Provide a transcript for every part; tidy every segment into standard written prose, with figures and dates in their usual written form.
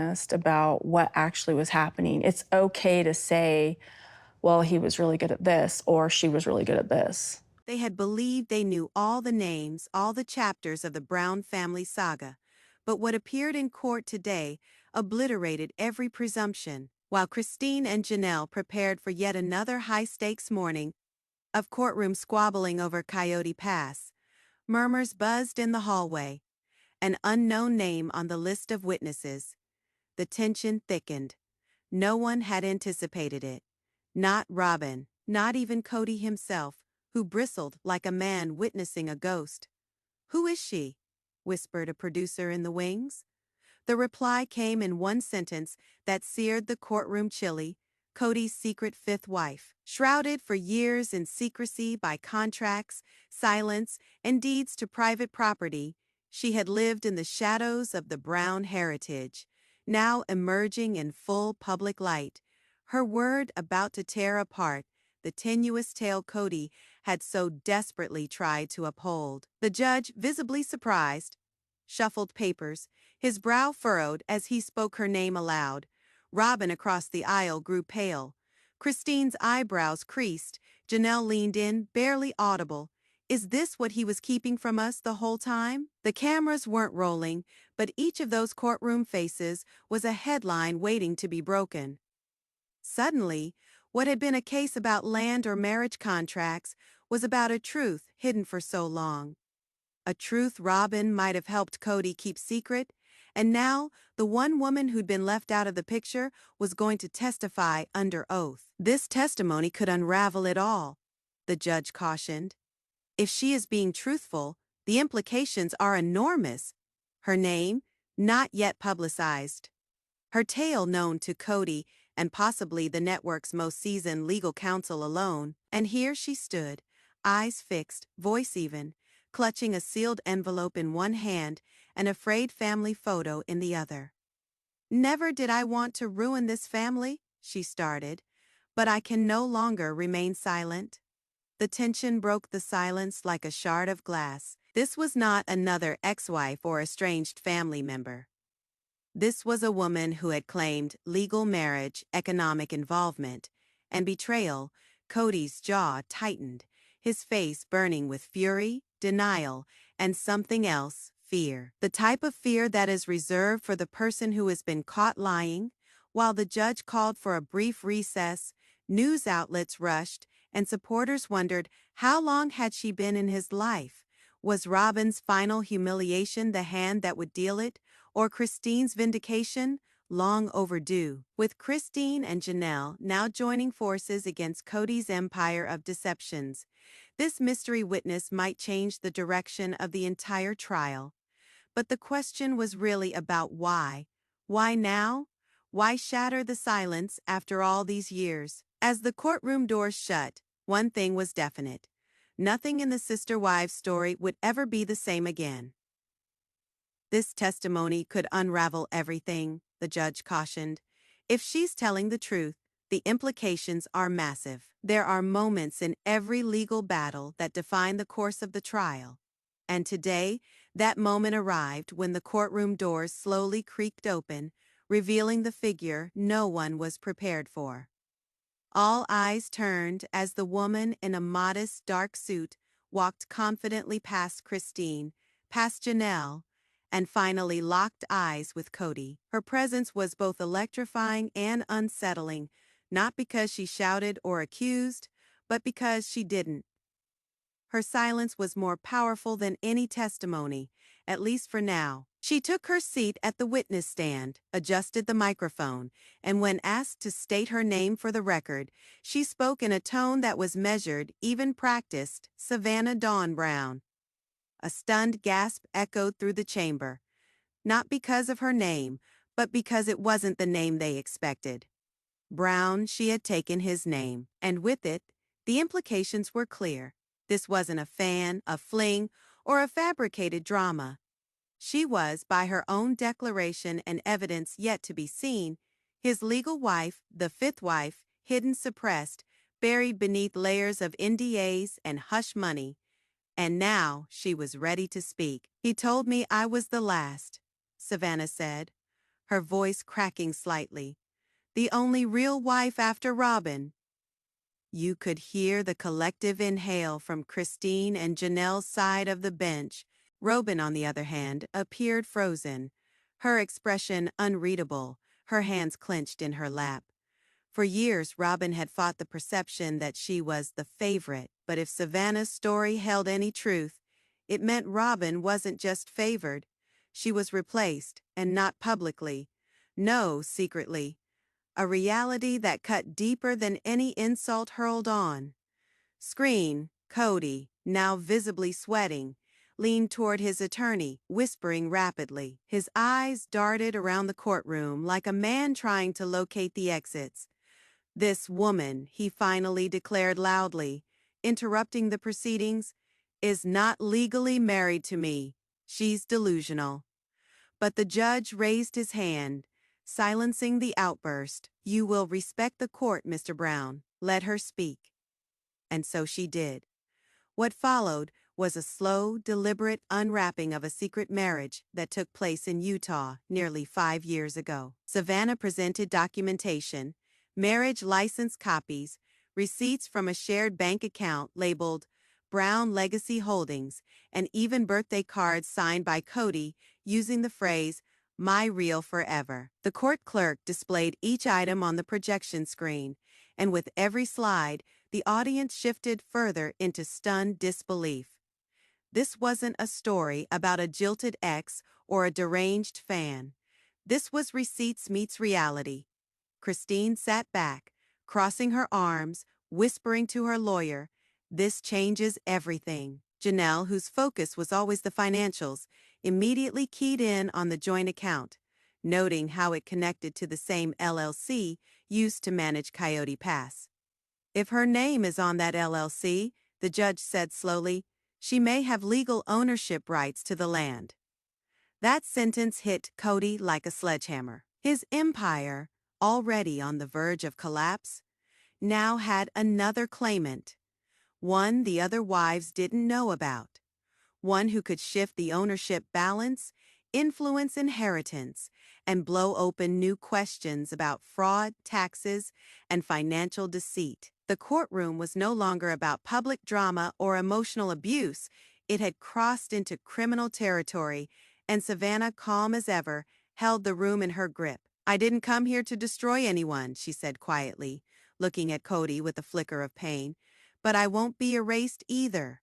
honest about what actually was happening. It's okay to say, well, he was really good at this, or she was really good at this. They had believed they knew all the names, all the chapters of the Brown family saga, but what appeared in court today obliterated every presumption. While Christine and Janelle prepared for yet another high-stakes morning of courtroom squabbling over Coyote Pass, murmurs buzzed in the hallway. An unknown name on the list of witnesses. The tension thickened. No one had anticipated it. Not Robyn, not even Kody himself, who bristled like a man witnessing a ghost. "Who is she?" whispered a producer in the wings. The reply came in one sentence that seared the courtroom chilly: Kody's secret fifth wife. Shrouded for years in secrecy by contracts, silence, and deeds to private property, she had lived in the shadows of the Brown heritage, now emerging in full public light, her word about to tear apart the tenuous tale Kody had so desperately tried to uphold. The judge, visibly surprised, shuffled papers, his brow furrowed as he spoke her name aloud. Robyn across the aisle grew pale. Christine's eyebrows creased. Janelle leaned in, barely audible. Is this what he was keeping from us the whole time? The cameras weren't rolling, but each of those courtroom faces was a headline waiting to be broken. Suddenly, what had been a case about land or marriage contracts was about a truth hidden for so long. A truth Robyn might have helped Kody keep secret, and now the one woman who'd been left out of the picture was going to testify under oath. This testimony could unravel it all, the judge cautioned. If she is being truthful, the implications are enormous. Her name, not yet publicized. Her tale known to Kody and possibly the network's most seasoned legal counsel alone, and here she stood, eyes fixed, voice even, clutching a sealed envelope in one hand and a frayed family photo in the other. "Never did I want to ruin this family," she started, "but I can no longer remain silent." The tension broke the silence like a shard of glass. This was not another ex-wife or estranged family member. This was a woman who had claimed legal marriage, economic involvement, and betrayal. Kody's jaw tightened, his face burning with fury, denial, and something else, fear. The type of fear that is reserved for the person who has been caught lying. While the judge called for a brief recess, news outlets rushed, and supporters wondered how long had she been in his life. Was Robyn's final humiliation the hand that would deal it, or Christine's vindication, long overdue? With Christine and Janelle now joining forces against Kody's empire of deceptions, this mystery witness might change the direction of the entire trial. But the question was really about why. Why now? Why shatter the silence after all these years? As the courtroom doors shut, one thing was definite. Nothing in the Sister Wives story would ever be the same again. This testimony could unravel everything, the judge cautioned. If she's telling the truth, the implications are massive. There are moments in every legal battle that define the course of the trial. And today, that moment arrived when the courtroom doors slowly creaked open, revealing the figure no one was prepared for. All eyes turned as the woman in a modest dark suit walked confidently past Christine, past Janelle, and finally locked eyes with Kody. Her presence was both electrifying and unsettling, not because she shouted or accused, but because she didn't. Her silence was more powerful than any testimony, at least for now. She took her seat at the witness stand, adjusted the microphone, and when asked to state her name for the record, she spoke in a tone that was measured, even practiced: Savannah Dawn Brown. A stunned gasp echoed through the chamber, not because of her name, but because it wasn't the name they expected. Brown, she had taken his name, and with it, the implications were clear. This wasn't a fan, a fling, or a fabricated drama. She was, by her own declaration and evidence yet to be seen, his legal wife, the fifth wife, hidden, suppressed, buried beneath layers of NDAs and hush money. And now she was ready to speak. "He told me I was the last," Savannah said. her voice cracking slightly. The only real wife after Robyn. You could hear the collective inhale from Christine and Janelle's side of the bench. Robyn, on the other hand, appeared frozen, her expression unreadable, her hands clenched in her lap. For years, Robyn had fought the perception that she was the favorite, but if Savannah's story held any truth, it meant Robyn wasn't just favored. She was replaced, and not publicly. No, secretly. A reality that cut deeper than any insult hurled on. Screen, Kody, now visibly sweating, leaned toward his attorney, whispering rapidly. His eyes darted around the courtroom like a man trying to locate the exits. This woman, he finally declared loudly, interrupting the proceedings, is not legally married to me. She's delusional. But the judge raised his hand, silencing the outburst. You will respect the court, Mr. Brown. Let her speak. And so she did. What followed was a slow, deliberate unwrapping of a secret marriage that took place in Utah nearly 5 years ago. Savannah presented documentation, marriage license copies, receipts from a shared bank account labeled Brown Legacy Holdings, and even birthday cards signed by Kody using the phrase, "My real forever." The court clerk displayed each item on the projection screen, and with every slide, the audience shifted further into stunned disbelief. This wasn't a story about a jilted ex or a deranged fan. This was receipts meets reality. Christine sat back, crossing her arms, whispering to her lawyer, "This changes everything." Janelle, whose focus was always the financials, immediately keyed in on the joint account, noting how it connected to the same LLC used to manage Coyote Pass. If her name is on that LLC, the judge said slowly, she may have legal ownership rights to the land. That sentence hit Kody like a sledgehammer. His empire, already on the verge of collapse, now had another claimant, one the other wives didn't know about, one who could shift the ownership balance, influence inheritance, and blow open new questions about fraud, taxes, and financial deceit. The courtroom was no longer about public drama or emotional abuse. It had crossed into criminal territory, and Savannah, calm as ever, held the room in her grip. "I didn't come here to destroy anyone," she said quietly, looking at Kody with a flicker of pain, "but I won't be erased either."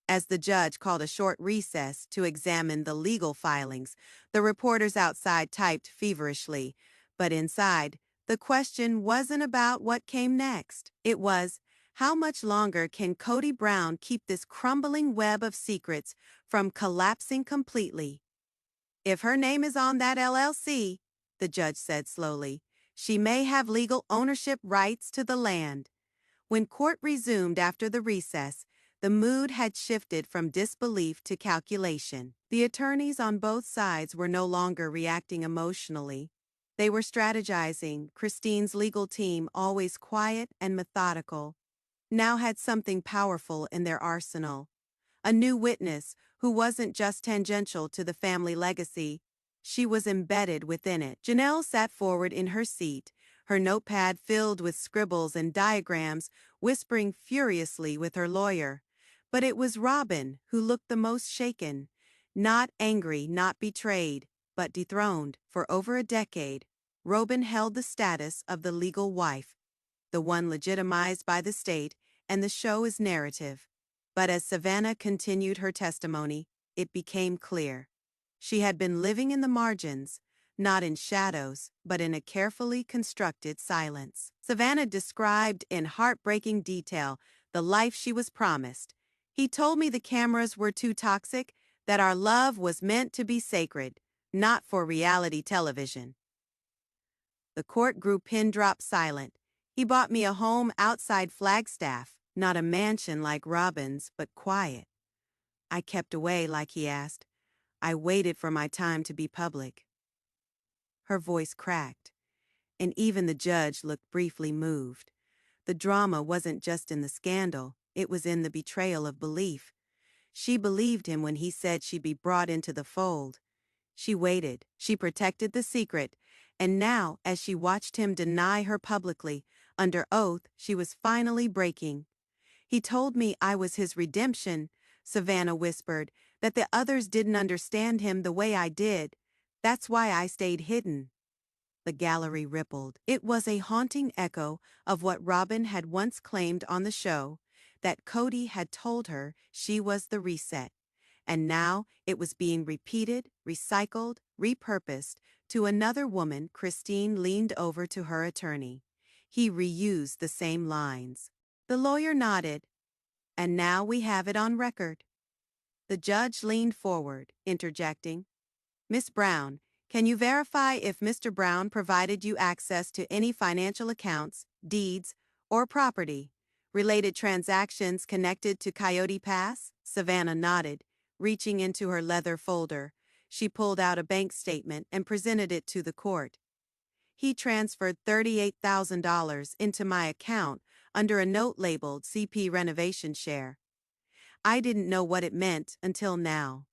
As the judge called a short recess to examine the legal filings, the reporters outside typed feverishly, but inside, the question wasn't about what came next. It was, how much longer can Kody Brown keep this crumbling web of secrets from collapsing completely? "If her name is on that LLC," the judge said slowly, "she may have legal ownership rights to the land." When court resumed after the recess, the mood had shifted from disbelief to calculation. The attorneys on both sides were no longer reacting emotionally. They were strategizing. Christine's legal team, always quiet and methodical, now had something powerful in their arsenal. A new witness who wasn't just tangential to the family legacy, she was embedded within it. Janelle sat forward in her seat, her notepad filled with scribbles and diagrams, whispering furiously with her lawyer. But it was Robyn who looked the most shaken. Not angry, not betrayed, but dethroned. For over a decade, Robyn held the status of the legal wife, the one legitimized by the state and the show's narrative. But as Savannah continued her testimony, it became clear. She had been living in the margins, not in shadows, but in a carefully constructed silence. Savannah described in heartbreaking detail the life she was promised. "He told me the cameras were too toxic, that our love was meant to be sacred, not for reality television." The court grew pin-drop silent. "He bought me a home outside Flagstaff, not a mansion like Robyn's, but quiet. I kept away like he asked. I waited for my time to be public." Her voice cracked, and even the judge looked briefly moved. The drama wasn't just in the scandal, it was in the betrayal of belief. She believed him when he said she'd be brought into the fold. She waited, she protected the secret, and now, as she watched him deny her publicly, under oath, she was finally breaking. He told me I was his redemption, Savannah whispered, that the others didn't understand him the way I did. That's why I stayed hidden. The gallery rippled. It was a haunting echo of what Robyn had once claimed on the show, that Kody had told her she was the reset. And now it was being repeated, recycled, repurposed. To another woman, Christine leaned over to her attorney. He reused the same lines. The lawyer nodded. And now we have it on record. The judge leaned forward, interjecting. Miss Brown, can you verify if Mr. Brown provided you access to any financial accounts, deeds, or property-related transactions connected to Coyote Pass? Savannah nodded, reaching into her leather folder. She pulled out a bank statement and presented it to the court. He transferred $38,000 into my account under a note labeled CP Renovation Share. I didn't know what it meant until now.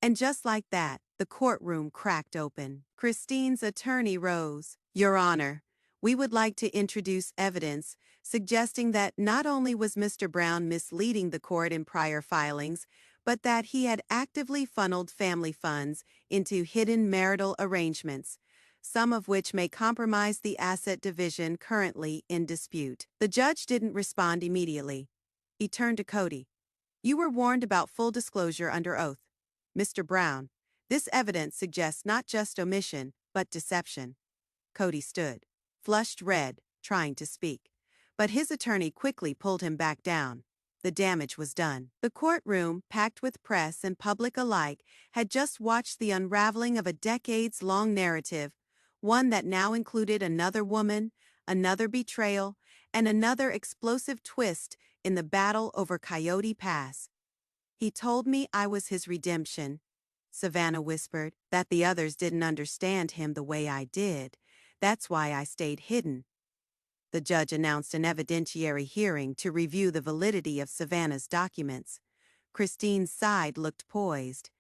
And just like that, the courtroom cracked open. Christine's attorney rose. Your Honor, we would like to introduce evidence suggesting that not only was Mr. Brown misleading the court in prior filings, but that he had actively funneled family funds into hidden marital arrangements, some of which may compromise the asset division currently in dispute. The judge didn't respond immediately. He turned to Kody. You were warned about full disclosure under oath. Mr. Brown, this evidence suggests not just omission, but deception. Kody stood, flushed red, trying to speak. But his attorney quickly pulled him back down. The damage was done. The courtroom, packed with press and public alike, had just watched the unraveling of a decades-long narrative, one that now included another woman, another betrayal, and another explosive twist in the battle over Coyote Pass. He told me I was his redemption, Savannah whispered, that the others didn't understand him the way I did. That's why I stayed hidden. The judge announced an evidentiary hearing to review the validity of Savannah's documents. Christine's side looked poised.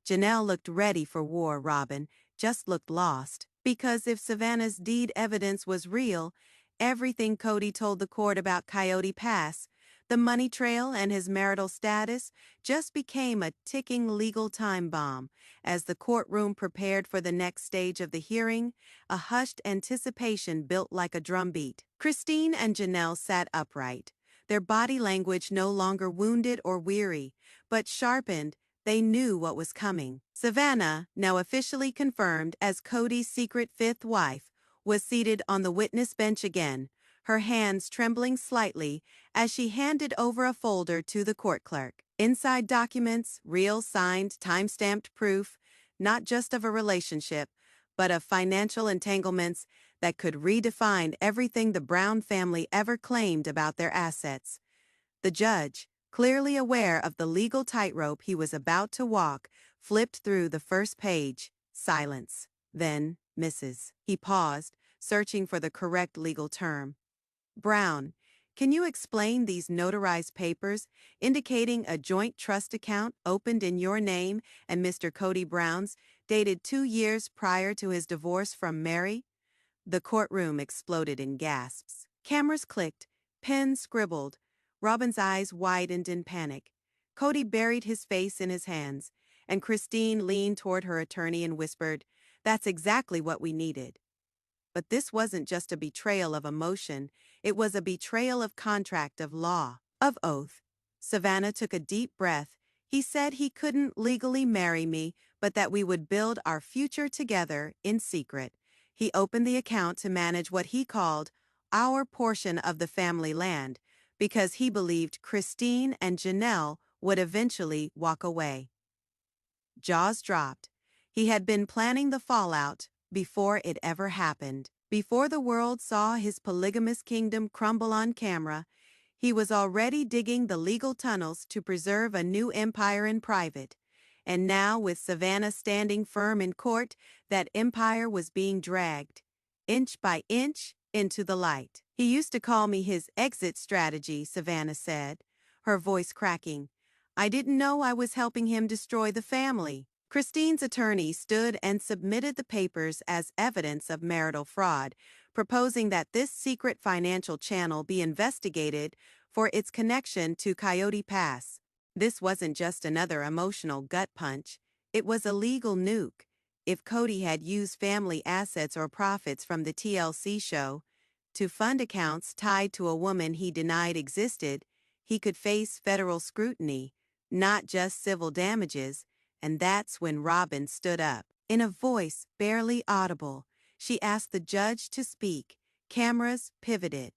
Janelle looked ready for war. Robyn just looked lost. Because if Savannah's deed evidence was real, everything Kody told the court about Coyote Pass, the money trail and his marital status, just became a ticking legal time bomb. As the courtroom prepared for the next stage of the hearing, a hushed anticipation built like a drumbeat. Christine and Janelle sat upright, their body language no longer wounded or weary, but sharpened. They knew what was coming. Savannah, now officially confirmed as Kody's secret fifth wife, was seated on the witness bench again, her hands trembling slightly as she handed over a folder to the court clerk. Inside documents, real signed, time-stamped proof, not just of a relationship, but of financial entanglements that could redefine everything the Brown family ever claimed about their assets. The judge, clearly aware of the legal tightrope he was about to walk, flipped through the first page. Silence. Then, Mrs. He paused, searching for the correct legal term. Brown, can you explain these notarized papers indicating a joint trust account opened in your name and Mr. Kody Brown's, dated 2 years prior to his divorce from Meri? The courtroom exploded in gasps. Cameras clicked, pens scribbled. Robyn's eyes widened in panic. Kody buried his face in his hands, and Christine leaned toward her attorney and whispered, "That's exactly what we needed." But this wasn't just a betrayal of emotion, it was a betrayal of contract, of law, of oath. Savannah took a deep breath. He said he couldn't legally marry me, but that we would build our future together in secret. He opened the account to manage what he called our portion of the family land, because he believed Christine and Janelle would eventually walk away. Jaws dropped. He had been planning the fallout before it ever happened. Before the world saw his polygamous kingdom crumble on camera, he was already digging the legal tunnels to preserve a new empire in private. And now, with Savannah standing firm in court, that empire was being dragged, inch by inch, into the light. He used to call me his exit strategy, Savannah said, her voice cracking. I didn't know I was helping him destroy the family. Christine's attorney stood and submitted the papers as evidence of marital fraud, proposing that this secret financial channel be investigated for its connection to Coyote Pass. This wasn't just another emotional gut punch, it was a legal nuke. If Kody had used family assets or profits from the TLC show to fund accounts tied to a woman he denied existed, he could face federal scrutiny, not just civil damages. And that's when Robyn stood up. In a voice barely audible, she asked the judge to speak. Cameras pivoted.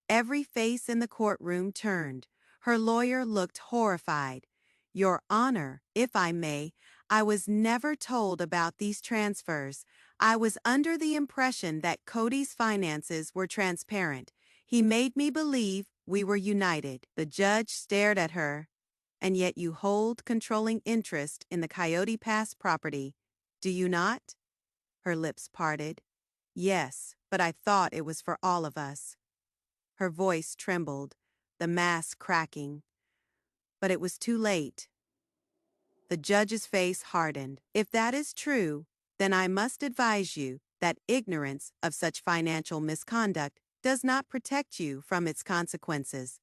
Every face in the courtroom turned. Her lawyer looked horrified. "Your Honor, if I may, I was never told about these transfers. I was under the impression that Kody's finances were transparent. He made me believe we were united." The judge stared at her. "And yet you hold controlling interest in the Coyote Pass property, do you not?" Her lips parted. "Yes, but I thought it was for all of us." Her voice trembled, the mask cracking. But it was too late. The judge's face hardened. "If that is true, then I must advise you that ignorance of such financial misconduct does not protect you from its consequences."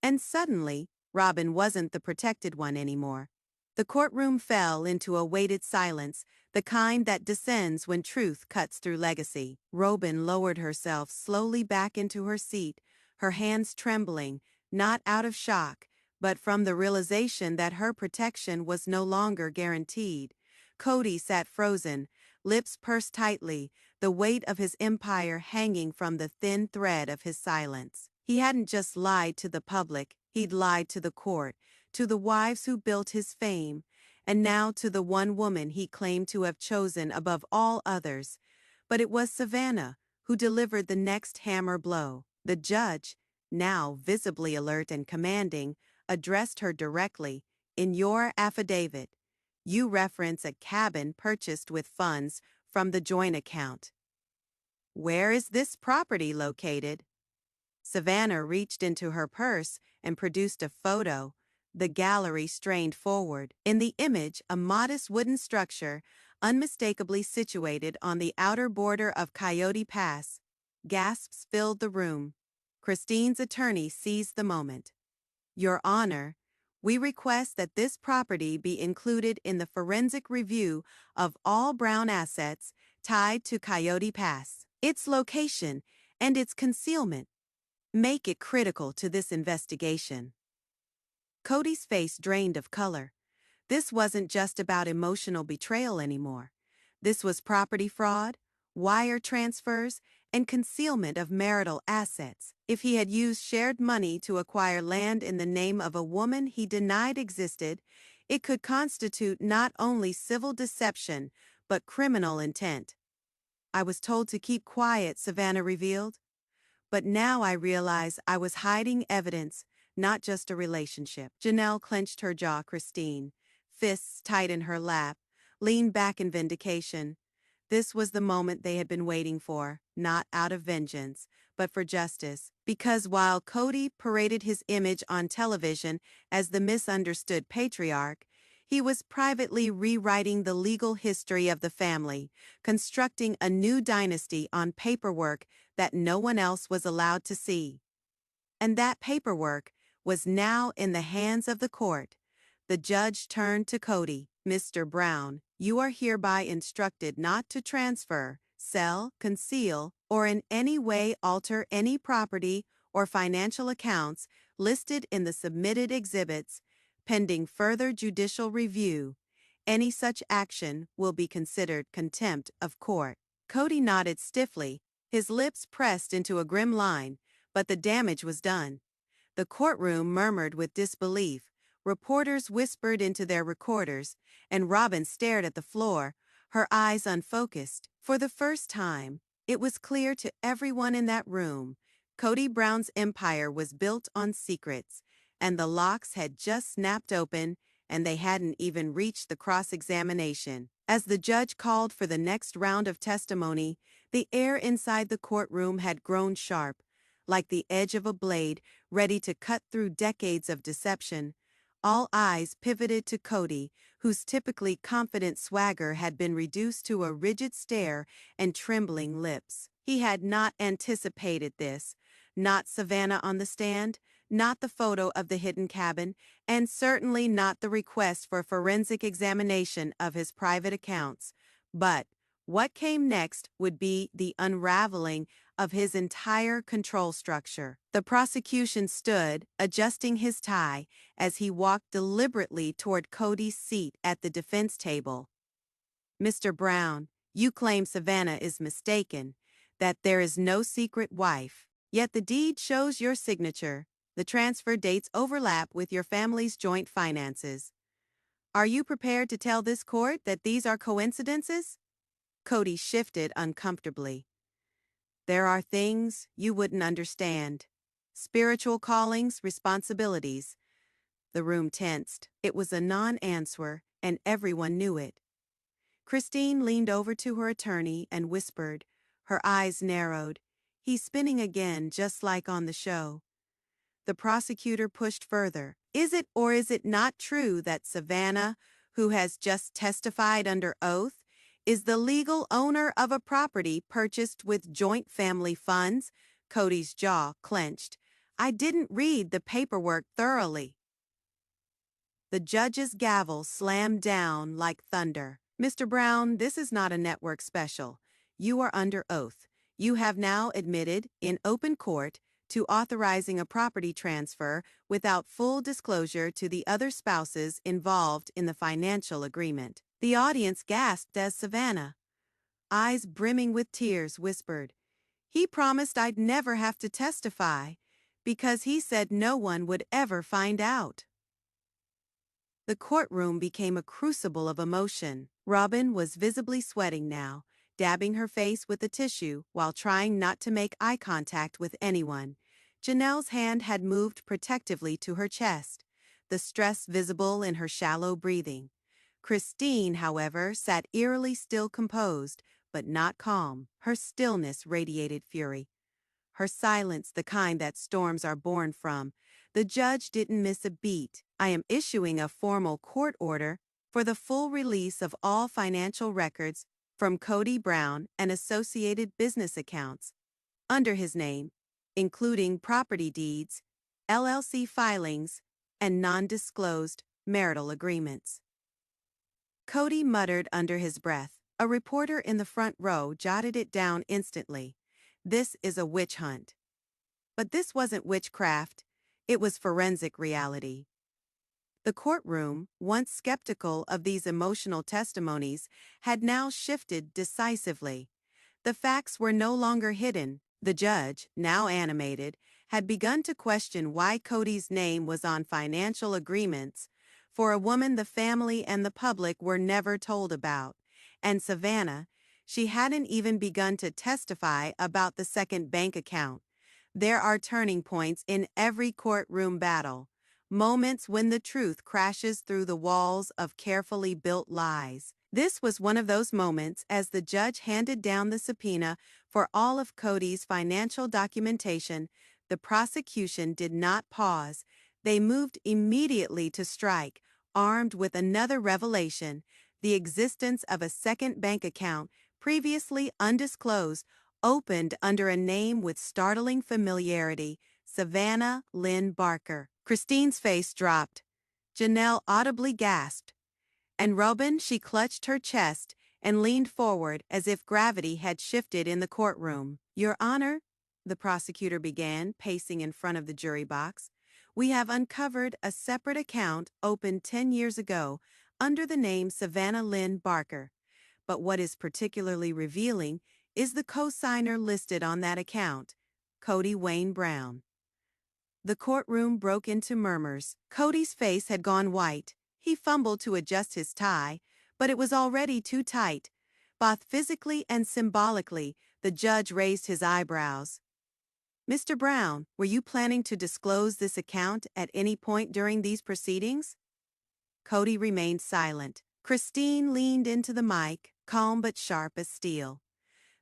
And suddenly, Robyn wasn't the protected one anymore. The courtroom fell into a weighted silence, the kind that descends when truth cuts through legacy. Robyn lowered herself slowly back into her seat, her hands trembling, not out of shock, but from the realization that her protection was no longer guaranteed. Kody sat frozen, lips pursed tightly, the weight of his empire hanging from the thin thread of his silence. He hadn't just lied to the public, he'd lied to the court, to the wives who built his fame, and now to the one woman he claimed to have chosen above all others. But it was Savannah who delivered the next hammer blow. The judge, now visibly alert and commanding, addressed her directly. "In your affidavit, you reference a cabin purchased with funds from the joint account. Where is this property located?" Savannah reached into her purse and produced a photo. The gallery strained forward. In the image, a modest wooden structure, unmistakably situated on the outer border of Coyote Pass. Gasps filled the room. Christine's attorney seized the moment. "Your Honor, we request that this property be included in the forensic review of all Brown assets tied to Coyote Pass. Its location and its concealment make it critical to this investigation." Kody's face drained of color. This wasn't just about emotional betrayal anymore. This was property fraud, wire transfers, and concealment of marital assets. If he had used shared money to acquire land in the name of a woman he denied existed, it could constitute not only civil deception, but criminal intent. "I was told to keep quiet," Savannah revealed. "But now I realize I was hiding evidence, not just a relationship." Janelle clenched her jaw. Christine, fists tight in her lap, leaned back in vindication. This was the moment they had been waiting for, not out of vengeance, but for justice. Because while Kody paraded his image on television as the misunderstood patriarch, he was privately rewriting the legal history of the family, constructing a new dynasty on paperwork that no one else was allowed to see. And that paperwork was now in the hands of the court. The judge turned to Kody. "Mr. Brown, you are hereby instructed not to transfer, sell, conceal, or in any way alter any property or financial accounts listed in the submitted exhibits, pending further judicial review. Any such action will be considered contempt of court." Kody nodded stiffly, his lips pressed into a grim line, but the damage was done. The courtroom murmured with disbelief. Reporters whispered into their recorders, and Robyn stared at the floor, her eyes unfocused. For the first time, it was clear to everyone in that room, Kody Brown's empire was built on secrets, and the locks had just snapped open, and they hadn't even reached the cross-examination. As the judge called for the next round of testimony, the air inside the courtroom had grown sharp, like the edge of a blade ready to cut through decades of deception. All eyes pivoted to Kody, whose typically confident swagger had been reduced to a rigid stare and trembling lips. He had not anticipated this. Not Savannah on the stand, not the photo of the hidden cabin, and certainly not the request for forensic examination of his private accounts. But what came next would be the unraveling of his entire control structure. The prosecution stood, adjusting his tie, as he walked deliberately toward Kody's seat at the defense table. "Mr. Brown, you claim Savannah is mistaken, that there is no secret wife. Yet the deed shows your signature. The transfer dates overlap with your family's joint finances. Are you prepared to tell this court that these are coincidences?" Kody shifted uncomfortably. "There are things you wouldn't understand. Spiritual callings, responsibilities." The room tensed. It was a non-answer, and everyone knew it. Christine leaned over to her attorney and whispered. Her eyes narrowed. "He's spinning again, just like on the show." The prosecutor pushed further. "Is it or is it not true that Savannah, who has just testified under oath, is the legal owner of a property purchased with joint family funds?" Kody's jaw clenched. "I didn't read the paperwork thoroughly." The judge's gavel slammed down like thunder. "Mr. Brown, this is not a network special. You are under oath. You have now admitted, in open court, to authorizing a property transfer without full disclosure to the other spouses involved in the financial agreement." The audience gasped as Savannah, eyes brimming with tears, whispered, "He promised I'd never have to testify, because he said no one would ever find out." The courtroom became a crucible of emotion. Robyn was visibly sweating now, dabbing her face with a tissue while trying not to make eye contact with anyone. Janelle's hand had moved protectively to her chest, the stress visible in her shallow breathing. Christine, however, sat eerily still, composed, but not calm. Her stillness radiated fury. Her silence the kind that storms are born from. The judge didn't miss a beat. "I am issuing a formal court order for the full release of all financial records from Kody Brown and associated business accounts under his name, including property deeds, LLC filings, and non-disclosed marital agreements." Kody muttered under his breath. A reporter in the front row jotted it down instantly. "This is a witch hunt." But this wasn't witchcraft. It was forensic reality. The courtroom, once skeptical of these emotional testimonies, had now shifted decisively. The facts were no longer hidden. The judge, now animated, had begun to question why Kody's name was on financial agreements for a woman the family and the public were never told about. And Savannah, she hadn't even begun to testify about the second bank account. There are turning points in every courtroom battle, moments when the truth crashes through the walls of carefully built lies. This was one of those moments as the judge handed down the subpoena for all of Kody's financial documentation. The prosecution did not pause. They moved immediately to strike, armed with another revelation: the existence of a second bank account, previously undisclosed, opened under a name with startling familiarity: Savannah Lynn Barker. Christine's face dropped. Janelle audibly gasped. And Robyn, she clutched her chest and leaned forward as if gravity had shifted in the courtroom. "Your Honor," the prosecutor began, pacing in front of the jury box, "we have uncovered a separate account opened 10 years ago under the name Savannah Lynn Barker. But what is particularly revealing is the co-signer listed on that account, Kody Wayne Brown." The courtroom broke into murmurs. Kody's face had gone white. He fumbled to adjust his tie, but it was already too tight. Both physically and symbolically, the judge raised his eyebrows. "Mr. Brown, were you planning to disclose this account at any point during these proceedings?" Kody remained silent. Christine leaned into the mic, calm but sharp as steel.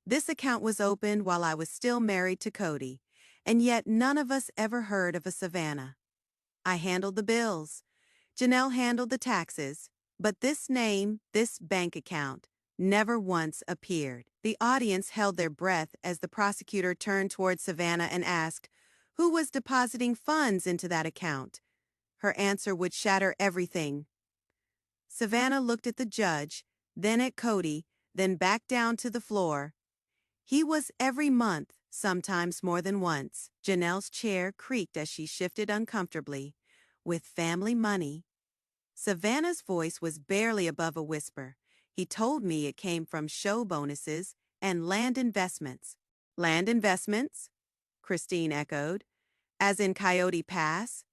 "This account was opened while I was still married to Kody, and yet none of us ever heard of a Savannah. I handled the bills. Janelle handled the taxes, But this name, this bank account, never once appeared. The audience held their breath as the prosecutor turned toward Savannah and asked, who was depositing funds into that account? Her answer would shatter everything. Savannah looked at the judge, then at Kody, then back down to the floor. He was every month, sometimes more than once. Janelle's chair creaked as she shifted uncomfortably. With family money. Savannah's voice was barely above a whisper. He told me it came from show bonuses and land investments. Land investments? Christine echoed. As in Coyote Pass?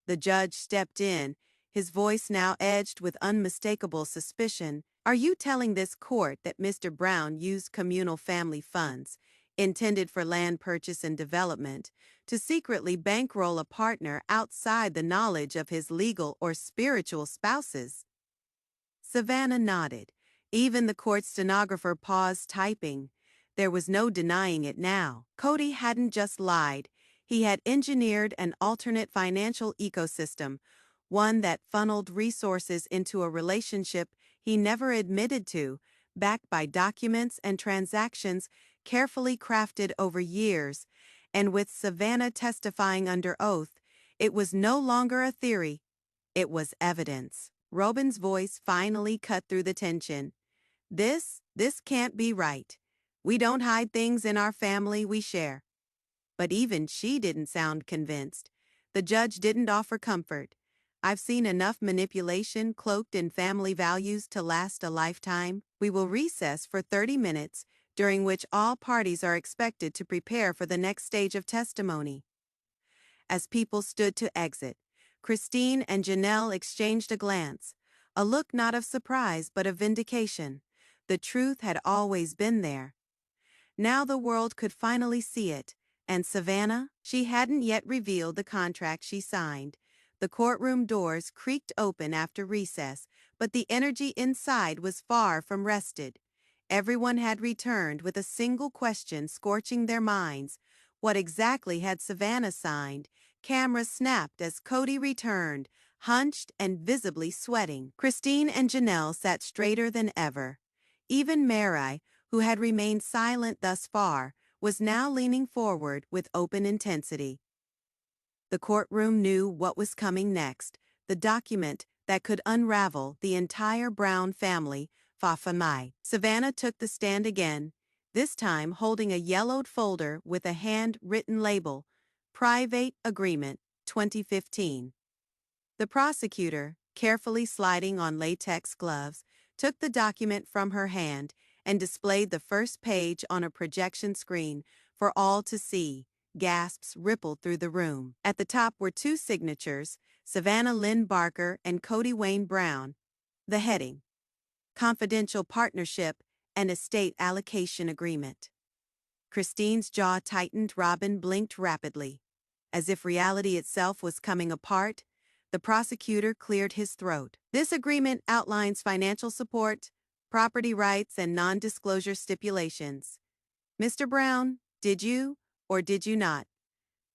The judge stepped in, his voice now edged with unmistakable suspicion. Are you telling this court that Mr. Brown used communal family funds, intended for land purchase and development, to secretly bankroll a partner outside the knowledge of his legal or spiritual spouses? Savannah nodded. Even the court stenographer paused typing. There was no denying it now. Kody hadn't just lied. He had engineered an alternate financial ecosystem, one that funneled resources into a relationship he never admitted to, backed by documents and transactions carefully crafted over years. And with Savannah testifying under oath, it was no longer a theory. It was evidence. Robyn's voice finally cut through the tension. This can't be right. We don't hide things in our family, we share. But even she didn't sound convinced. The judge didn't offer comfort. I've seen enough manipulation cloaked in family values to last a lifetime. We will recess for 30 minutes, during which all parties are expected to prepare for the next stage of testimony. As people stood to exit, Christine and Janelle exchanged a glance, a look not of surprise but of vindication. The truth had always been there. Now the world could finally see it. And Savannah? She hadn't yet revealed the contract she signed. The courtroom doors creaked open after recess, but the energy inside was far from rested. Everyone had returned with a single question scorching their minds. What exactly had Savannah signed? Cameras snapped as Kody returned, hunched and visibly sweating. Christine and Janelle sat straighter than ever. Even Meri, who had remained silent thus far, was now leaning forward with open intensity. The courtroom knew what was coming next, the document that could unravel the entire Brown family, Fafamai. Savannah took the stand again, this time holding a yellowed folder with a hand-written label, Private Agreement, 2015. The prosecutor, carefully sliding on latex gloves, took the document from her hand and displayed the first page on a projection screen for all to see. Gasps rippled through the room. At the top were two signatures, Savannah Lynn Barker and Kody Brown. The heading: Confidential Partnership and Estate Allocation Agreement. Christine's jaw tightened. Robyn blinked rapidly. As if reality itself was coming apart, the prosecutor cleared his throat. This agreement outlines financial support, property rights, and non-disclosure stipulations. Mr. Brown, did you, or did you not,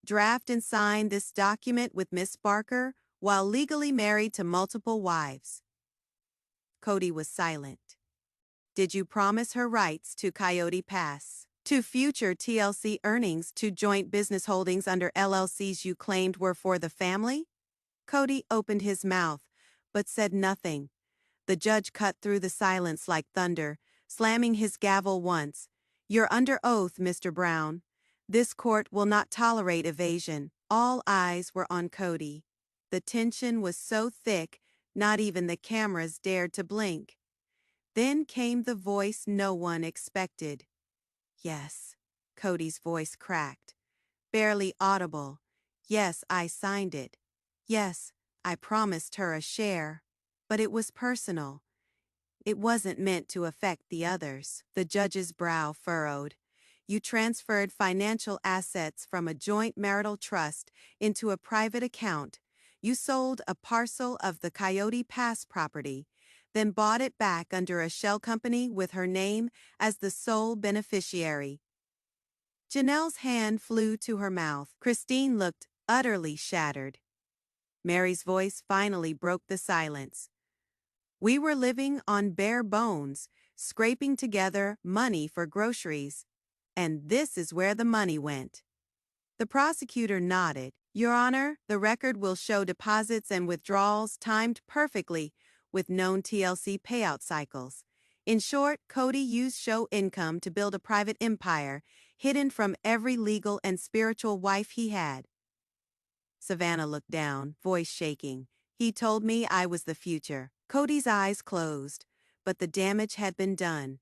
draft and sign this document with Miss Barker while legally married to multiple wives? Kody was silent. Did you promise her rights to Coyote Pass, to future TLC earnings, to joint business holdings under LLCs you claimed were for the family? Kody opened his mouth, but said nothing. The judge cut through the silence like thunder, slamming his gavel once. You're under oath, Mr. Brown. This court will not tolerate evasion. All eyes were on Kody. The tension was so thick, not even the cameras dared to blink. Then came the voice no one expected. Yes, Kody's voice cracked. Barely audible. Yes, I signed it. Yes, I promised her a share. But it was personal. It wasn't meant to affect the others. The judge's brow furrowed. You transferred financial assets from a joint marital trust into a private account. You sold a parcel of the Coyote Pass property, then bought it back under a shell company with her name as the sole beneficiary. Janelle's hand flew to her mouth. Christine looked utterly shattered. Meri's voice finally broke the silence. We were living on bare bones, scraping together money for groceries. And this is where the money went. The prosecutor nodded. Your Honor, the record will show deposits and withdrawals timed perfectly with known TLC payout cycles. In short, Kody used show income to build a private empire, hidden from every legal and spiritual wife he had. Savannah looked down, voice shaking. He told me I was the future. Kody's eyes closed, but the damage had been done.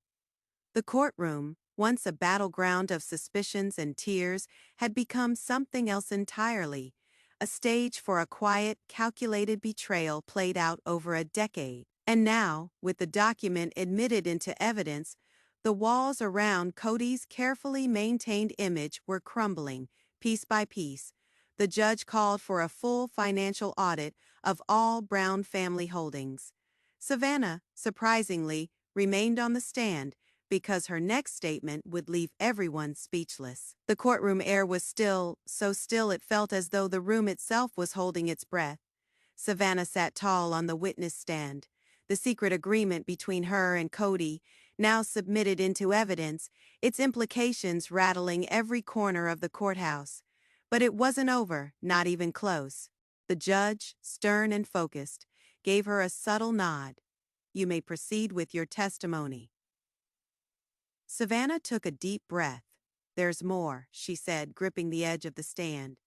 The courtroom, once a battleground of suspicions and tears, had become something else entirely, a stage for a quiet, calculated betrayal played out over a decade. And now, with the document admitted into evidence, the walls around Kody's carefully maintained image were crumbling, piece by piece. The judge called for a full financial audit of all Brown family holdings. Savannah, surprisingly, remained on the stand, because her next statement would leave everyone speechless. The courtroom air was still, so still it felt as though the room itself was holding its breath. Savannah sat tall on the witness stand. The secret agreement between her and Kody, now submitted into evidence, its implications rattling every corner of the courthouse. But it wasn't over, not even close. The judge, stern and focused, gave her a subtle nod. You may proceed with your testimony. Savannah took a deep breath. There's more, she said, gripping the edge of the stand.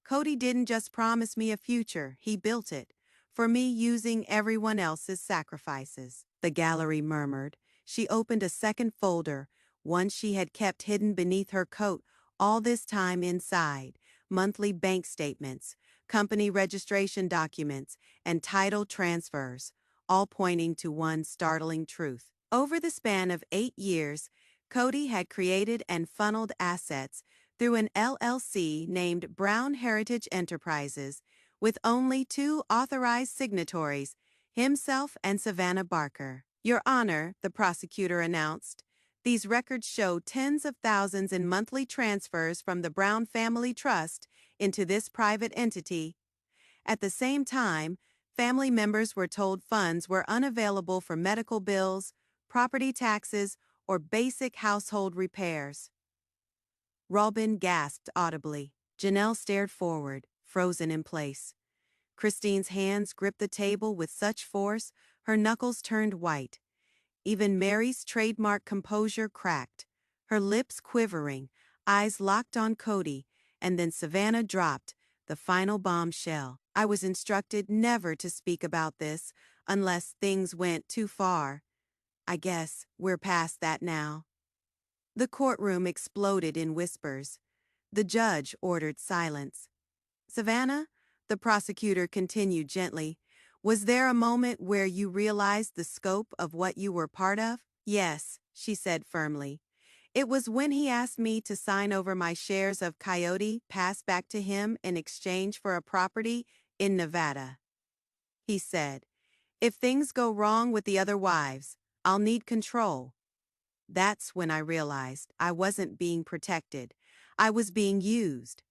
Kody didn't just promise me a future, he built it, for me using everyone else's sacrifices. The gallery murmured. She opened a second folder, one she had kept hidden beneath her coat all this time inside, monthly bank statements, company registration documents, and title transfers, all pointing to one startling truth. Over the span of 8 years, Kody had created and funneled assets through an LLC named Brown Heritage Enterprises, with only 2 authorized signatories, himself and Savannah Barker. Your Honor, the prosecutor announced, these records show tens of thousands in monthly transfers from the Brown Family Trust into this private entity. At the same time, family members were told funds were unavailable for medical bills, property taxes, or basic household repairs. Robyn gasped audibly. Janelle stared forward, frozen in place. Christine's hands gripped the table with such force, her knuckles turned white. Even Meri's trademark composure cracked, her lips quivering, eyes locked on Kody, and then Savannah dropped the final bombshell. I was instructed never to speak about this unless things went too far. I guess we're past that now. The courtroom exploded in whispers. The judge ordered silence. Savannah, the prosecutor continued gently, was there a moment where you realized the scope of what you were part of? Yes, she said firmly. It was when he asked me to sign over my shares of Coyote Pass back to him in exchange for a property in Nevada. He said, if things go wrong with the other wives, I'll need control. That's when I realized I wasn't being protected. I was being used.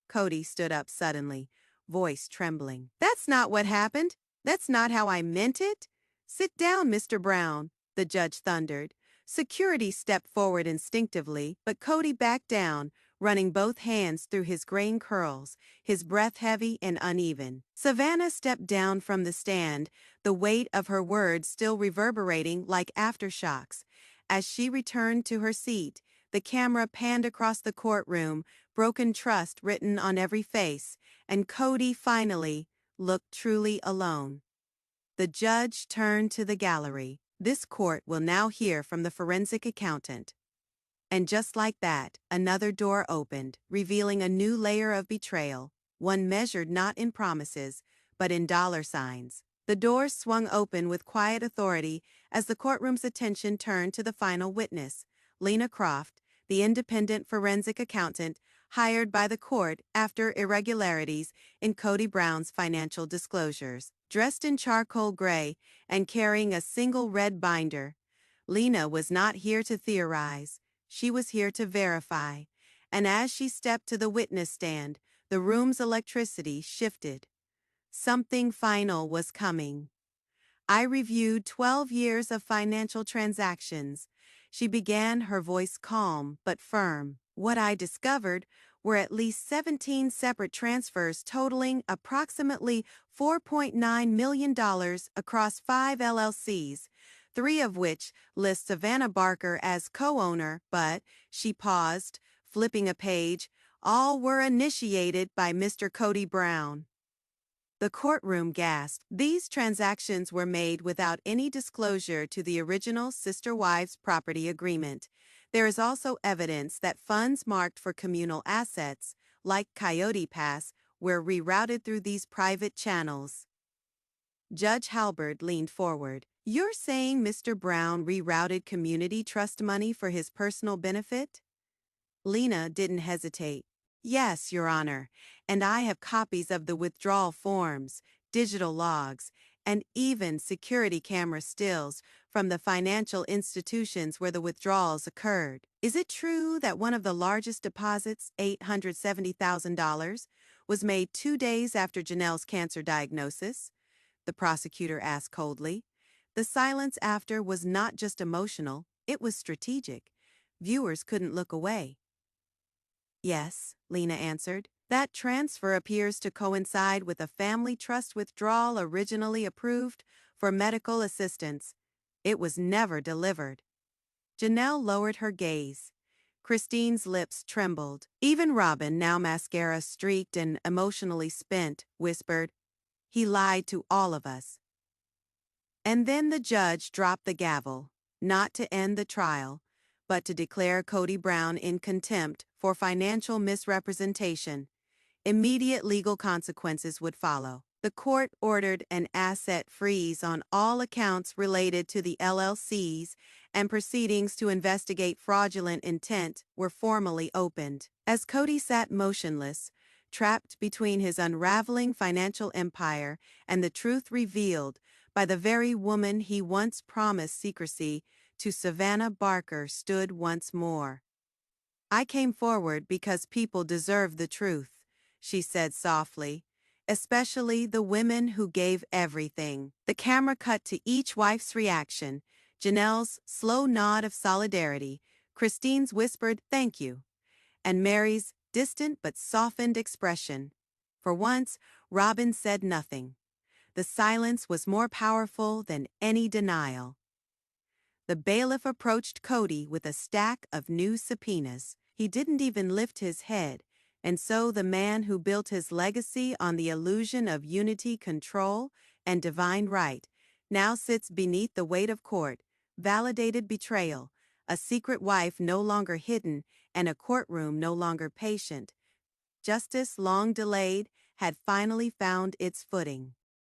Kody stood up suddenly, voice trembling. That's not what happened. That's not how I meant it. Sit down, Mr. Brown, the judge thundered. Security stepped forward instinctively, but Kody backed down, running both hands through his graying curls, his breath heavy and uneven. Savannah stepped down from the stand, the weight of her words still reverberating like aftershocks. As she returned to her seat, the camera panned across the courtroom, broken trust written on every face, and Kody finally looked truly alone. The judge turned to the gallery. This court will now hear from the forensic accountant. And just like that, another door opened, revealing a new layer of betrayal, one measured not in promises, but in dollar signs. The doors swung open with quiet authority as the courtroom's attention turned to the final witness, Lena Croft, the independent forensic accountant hired by the court after irregularities in Kody Brown's financial disclosures. Dressed in charcoal gray and carrying a single red binder, Lena was not here to theorize. She was here to verify. And as she stepped to the witness stand, the room's electricity shifted. Something final was coming. I reviewed 12 years of financial transactions. She began, her voice calm but firm. What I discovered were at least 17 separate transfers totaling approximately $4.9 million across 5 LLCs, 3 of which list Savannah Barker as co-owner, but, she paused, flipping a page, all were initiated by Mr. Kody Brown. The courtroom gasped. These transactions were made without any disclosure to the original Sister Wives property agreement. There is also evidence that funds marked for communal assets, like Coyote Pass, were rerouted through these private channels. Judge Halberd leaned forward. You're saying Mr. Brown rerouted community trust money for his personal benefit? Lena didn't hesitate. Yes, Your Honor, and I have copies of the withdrawal forms, digital logs, and even security camera stills from the financial institutions where the withdrawals occurred. Is it true that one of the largest deposits, $870,000, was made 2 days after Janelle's cancer diagnosis? The prosecutor asked coldly. The silence after was not just emotional, it was strategic. Viewers couldn't look away. Yes, Lena answered. That transfer appears to coincide with a family trust withdrawal originally approved for medical assistance. It was never delivered. Janelle lowered her gaze. Christine's lips trembled. Even Robyn, now mascara-streaked and emotionally spent, whispered, "He lied to all of us." And then the judge dropped the gavel, not to end the trial, but to declare Kody Brown in contempt for financial misrepresentation. Immediate legal consequences would follow. The court ordered an asset freeze on all accounts related to the LLCs, and proceedings to investigate fraudulent intent were formally opened. As Kody sat motionless, trapped between his unraveling financial empire and the truth revealed by the very woman he once promised secrecy to, Savannah Barker stood once more. I came forward because people deserve the truth, she said softly, especially the women who gave everything. The camera cut to each wife's reaction, Janelle's slow nod of solidarity, Christine's whispered thank you, and Meri's distant but softened expression. For once, Robyn said nothing. The silence was more powerful than any denial. The bailiff approached Kody with a stack of new subpoenas. He didn't even lift his head, and so the man who built his legacy on the illusion of unity, control, and divine right now sits beneath the weight of court, validated betrayal, a secret wife no longer hidden, and a courtroom no longer patient. Justice, long delayed, had finally found its footing.